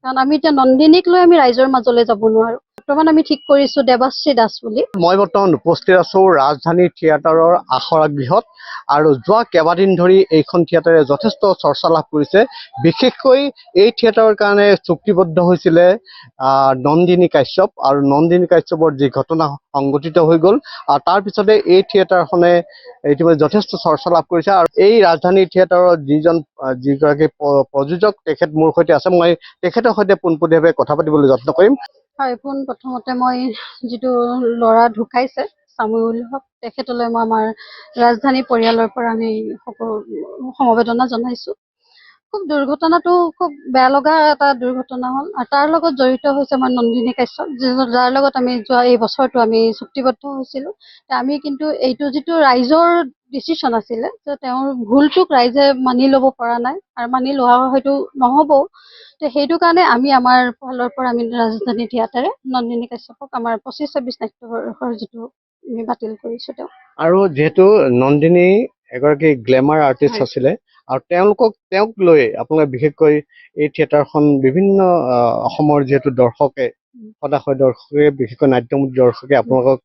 কাৰণ আমি এতিয়া নন্দিনীক লৈ আমি ৰাইজৰ মাজলৈ যাব নোৱাৰো। বৰ্তমান আমি ঠিক কৰিছো দেৱাশ্ৰী দাস বুলি। মই বৰ্তমান উপস্থিত আছো ৰাজধানী থিয়েটাৰৰ আখৰা গৃহত আৰু যোৱা কেইবাদিন ধৰি এইখন থিয়েটাৰে যথেষ্ট চৰ্চা লাভ কৰিছে। বিশেষকৈ এই থিয়েটাৰৰ কাৰণে চুক্তিবদ্ধ হৈছিলে নন্দিনী কাশ্যপ, আৰু নন্দিনী কাশ্যপৰ যি ঘটনা সংঘটিত হৈ গ'ল আৰু তাৰ পিছতে এই থিয়েটাৰখনে ইতিমধ্যে যথেষ্ট চৰ্চা লাভ কৰিছে। আৰু এই ৰাজধানী থিয়েটাৰৰ যিগৰাকী প্ৰযোজক তেখেত মোৰ সৈতে আছে, মই তেখেতৰ সৈতে পোনপটীয়াভাৱে কথা পাতিবলৈ যত্ন কৰিম। হয়, প্ৰথমতে মই যিটো ল'ৰা ঢুকাইছে চামুল হক, তেখেতলৈ মই আমাৰ ৰাজধানী পৰিয়ালৰ পৰা আমি সমবেদনা জনাইছো। খুব দুৰ্ঘটনাটো খুব বেয়া লগা এটা দুৰ্ঘটনা হ'ল, আৰু তাৰ লগত জড়িত হৈছে আমাৰ নন্দিনী কাশ্যপ, যাৰ লগত আমি যোৱা এই বছৰটো আমি চুক্তিবদ্ধ হৈছিলো। আমি কিন্তু এইটো যিটো ৰাইজৰ ডিচিশ্যন আছিলে যে তেওঁৰ ভুলটোক ৰাইজে মানি ল'ব পৰা নাই, আৰু মানি লোৱা হয়তো নহ'বও। সেইটো কাৰণে আমি আমাৰ ফালৰ পৰা আমি ৰাজধানী থিয়েটাৰে নন্দিনী কাশ্যপক আমাৰ 25-26 নাট্যবৰ্ষৰ যিটো আমি বাতিল কৰিছো তেওঁ। আৰু যিহেতু নন্দিনী এগৰাকী গ্লেমাৰ আৰ্টিষ্ট আছিলে, আৰু তেওঁক লৈ আপোনালোকে বিশেষকৈ এই থিয়েটাৰখন বিভিন্ন অসমৰ যিহেতু দৰ্শকে সদাশয় দৰ্শকে বিশেষকৈ নাট্যমুখী দৰ্শকে আপোনালোকক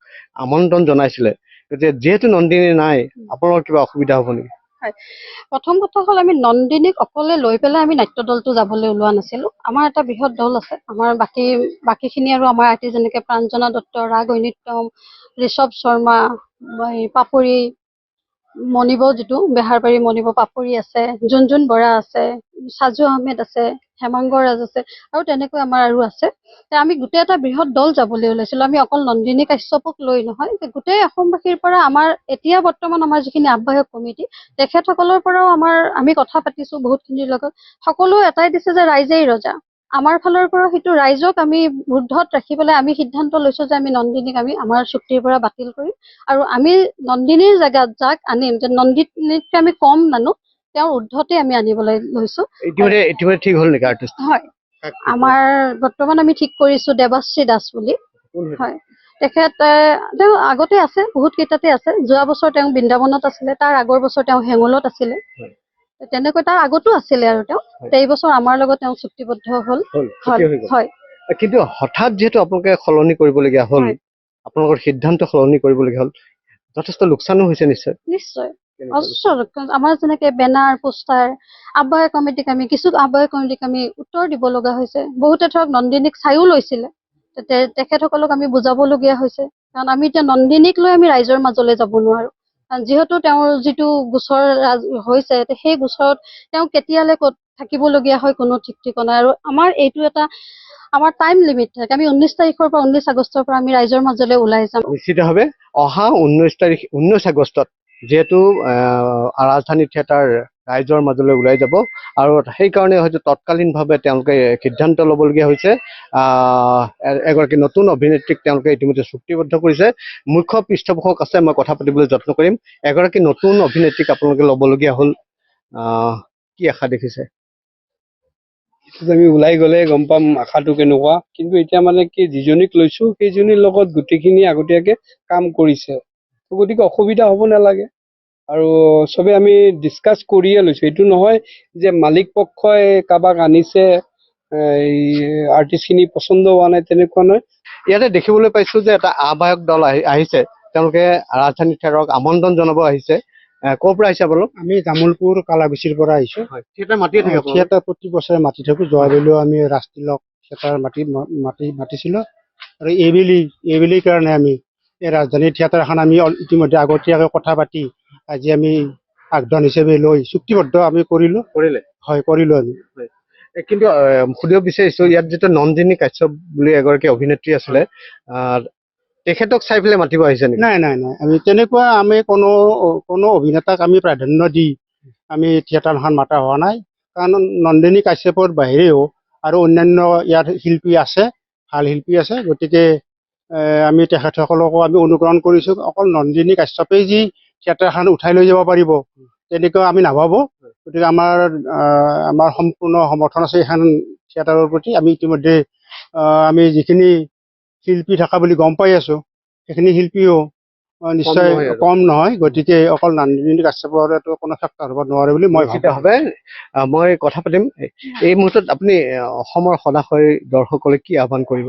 আমন্ত্ৰণ জনাইছিলে, গতিকে যিহেতু নন্দিনী নাই আপোনালোকৰ কিবা অসুবিধা হ'ব নেকি? হয়, প্ৰথম কথা হ'ল আমি নন্দিনীক অকলে লৈ পেলাই আমি নাট্য দলটো যাবলৈ ওলোৱা নাছিলো। আমাৰ এটা বৃহৎ দল আছে, আমাৰ বাকীখিনি আৰু আমাৰ আৰ্টিষ্ট যেনেকে প্ৰাঞ্জনা দত্ত, ৰাগ ঐনিত্যম, ঋষভ শৰ্মা, পাপৰি, মণিব যিটো বেহাৰবাৰী মণিব পাপৰি আছে, জুনজুন বৰা আছে, সাজু আহমেদ আছে, হেমাংগ ৰাজ আছে, আৰু তেনেকৈ আমাৰ আৰু আছে। আমি গোটেই এটা বৃহৎ দল যাবলৈ ওলাইছিলো। আমি অকল নন্দিনী কাশ্যপক লৈ নহয়, গোটেই অসমবাসীৰ পৰা আমাৰ এতিয়া বৰ্তমান আমাৰ যিখিনি আহ্বায়ক কমিটি তেখেতসকলৰ পৰাও আমি কথা পাতিছো বহুতখিনিৰ লগত। সকলো এটাই দিছে যে ৰাইজেই ৰজা। আমাৰ ফালৰ পৰা সেইটো ৰাইজক আমি ঊৰ্ধত ৰাখি পেলাই আমি সিদ্ধান্ত লৈছো যে আমি নন্দিনীক আমি আমাৰ চুক্তিৰ পৰা বাতিল কৰিম, আৰু আমি নন্দিনীৰ জেগাত যাক আনিম, যে নন্দিনীতকে আমি কম মানুহ তেওঁৰ ঊৰ্ধতে আমি আনিবলৈ লৈছো। ইতিমধ্যে ঠিক হ'ল নেকি আৰ্টিষ্ট? হয়, আমাৰ বৰ্তমান আমি ঠিক কৰিছো দেৱাশ্ৰী দাস বুলি। হয়, তেওঁ আগতে আছে, বহুত কেইটাতে আছে। যোৱা বছৰ তেওঁ বৃন্দাবনত আছিলে, তাৰ আগৰ বছৰ তেওঁ হেঙুলত আছিলে, তেনেকৈ তাৰ আগতো আছিলে, আৰু তেওঁ এই বছৰ আমাৰ লগত তেওঁ চুক্তিবদ্ধ হ'ল। হয়, কিন্তু হঠাৎ যিহেতু আপোনালোকে সলনি কৰিবলগীয়া হ'ল, আপোনালোকৰ সিদ্ধান্ত সলনি কৰিবলগীয়া হ'ল, যথেষ্ট লোকচানো হৈছে নিশ্চয়? নিশ্চয়, আমাৰ যেনেকে বেনাৰ পোষ্টাৰ আহ্বায়ক কমিটিক আমি উত্তৰ দিব লগা হৈছে। বহুতে ধৰক নন্দিনীক চাইও লৈছিলে, তেখেতসকলক আমি বুজাবলগীয়া হৈছে, কাৰণ আমি এতিয়া নন্দিনীক লৈ আমি ৰাইজৰ মাজলৈ যাব নোৱাৰো। যিহেতু তেওঁৰ যিটো গোচৰ হৈছে, সেই গোচৰত তেওঁ কেতিয়ালে ক'ত থাকিবলগীয়া হয় কোনো ঠিক ঠিকনা, আৰু আমাৰ এইটো এটা আমাৰ টাইম লিমিট থাকে। আমি 19 তাৰিখৰ পৰা 19 আগষ্টৰ পৰা আমি ৰাইজৰ মাজলৈ ওলাই যাম। নিশ্চিতভাৱে অহা 19 আগষ্টত যিহেতু ৰাজধানী থিয়েটাৰ ৰাইজৰ মাজলৈ ওলাই যাব, আৰু সেইকাৰণে হয়তো তৎকালীনভাৱে তেওঁলোকে সিদ্ধান্ত ল'বলগীয়া হৈছে। এগৰাকী নতুন অভিনেত্ৰীক তেওঁলোকে ইতিমধ্যে চুক্তিবদ্ধ কৰিছে। মুখ্য পৃষ্ঠপোষক আছে, মই কথা পাতিবলৈ যত্ন কৰিম। এগৰাকী নতুন অভিনেত্ৰীক আপোনালোকে ল'বলগীয়া হ'ল, কি আশা দেখিছে? আমি ওলাই গ'লে গম পাম আশাটো কেনেকুৱা, কিন্তু এতিয়া মানে কি যিজনীক লৈছো সেইজনীৰ লগত গোটেইখিনি আগতীয়াকে কাম কৰিছে, গতিকে অসুবিধা হ'ব নালাগে। আৰু চবে আমি ডিছকাছ কৰিয়ে লৈছো, এইটো নহয় যে মালিক পক্ষই কাৰোবাক আনিছে আৰ্টিষ্টখিনি পচন্দ হোৱা নাই, তেনেকুৱা নহয়। ইয়াতে দেখিবলৈ পাইছো যে এটা আহ্বায়ক দল আহিছে, তেওঁলোকে ৰাজধানী থিয়েটাৰক আমন্ত্ৰণ জনাব আহিছে। ক'ৰ পৰা আহিছে আপোনালোক? আমি তামোলপুৰ কালাগুচিৰ পৰা আহিছো। থিয়েটাৰ মাতিয়ে থাকে? থিয়েটাৰ প্ৰতি বছৰে মাতি থাকো। যোৱাবেলিও আমি ৰাষ্ট্ৰীয় থিয়েটাৰ মাতিছিলো, আৰু এইবেলিৰ কাৰণে আমি এই ৰাজধানী থিয়েটাৰখন আমি ইতিমধ্যে আগতীয়াকৈ কথা পাতি আজি আমি আগধন হিচাপে লৈ চুক্তিবদ্ধ আমি কৰিলো। হয়, কৰিলো আমি। কিন্তু সুধিব বিচাৰিছো, ইয়াত যিটো নন্দিনী কাশ্যপ বুলি এগৰাকী অভিনেত্ৰী আছিলে, তেখেতক চাই পেলাই মাতিব আহিছে নেকি? নাই, আমি তেনেকুৱা কোনো অভিনেতাক আমি প্ৰাধান্য দি আমি থিয়েটাৰখন মাতা হোৱা নাই। কাৰণ নন্দিনী কাশ্যপৰ বাহিৰেও আৰু অন্যান্য ইয়াত শিল্পী আছে, ভাল শিল্পী আছে, গতিকে আমি তেখেতসকলকো আমি অনুকৰণ কৰিছো। অকল নন্দিনী কাশ্যপেই যি থিয়েটাৰখন উঠাই লৈ যাব পাৰিব তেনেকুৱা আমি নাভাবো। গতিকে আমাৰ সম্পূৰ্ণ সমৰ্থন আছে এইখন থিয়েটাৰৰ প্ৰতি। আমি ইতিমধ্যে আমি যিখিনি শিল্পী থকা বুলি গম পাই আছো, সেইখিনি শিল্পীও নিশ্চয় নহয় আৰু। কম নহয়, গতিকে অকল নন্দিনী কাশ্যপৰ এইটো কোনো ফেক্টৰ হ'ব নোৱাৰে বুলি মই ভাবোঁ। নিশ্চিতভাৱে মই কথা পাতিম এই মুহূৰ্তত আপুনি অসমৰ সদাশয় দৰ্শকলৈ কি আহ্বান কৰিব?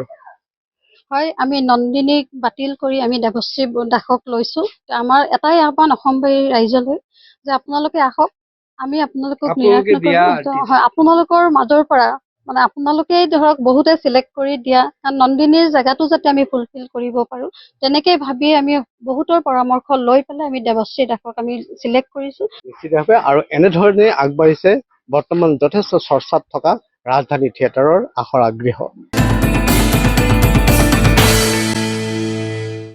হয়, আমি নন্দিনীক বাতিল কৰি আমি দেৱশ্ৰী দাসক লৈছো। আমাৰ এটাই আহ্বান অসমবাসী ৰাইজলৈ যে আপোনালোকে আহক, আমি আপোনালোকক নিৰাশ আপোনালোকে দিয়া নকৰোঁ। হয়, আপোনালোকৰ মাজৰ পৰা মানে আপোনালোকেই ধৰক বহুতে চিলেক্ট কৰি দিয়া, কাৰণ নন্দিনীৰ জেগাটো যাতে আমি ফুলফিল কৰিব পাৰোঁ, তেনেকৈ ভাবি আমি বহুতৰ পৰামৰ্শ লৈ পেলাই আমি দেৱশ্ৰী দাসক আমি চিলেক্ট কৰিছোঁ। নিশ্চিতভাৱে আৰু এনেধৰণে আগবাঢ়িছে বৰ্তমান যথেষ্ট চৰ্চাত থকা ৰাজধানী থিয়েটাৰৰ আখৰা গৃহ।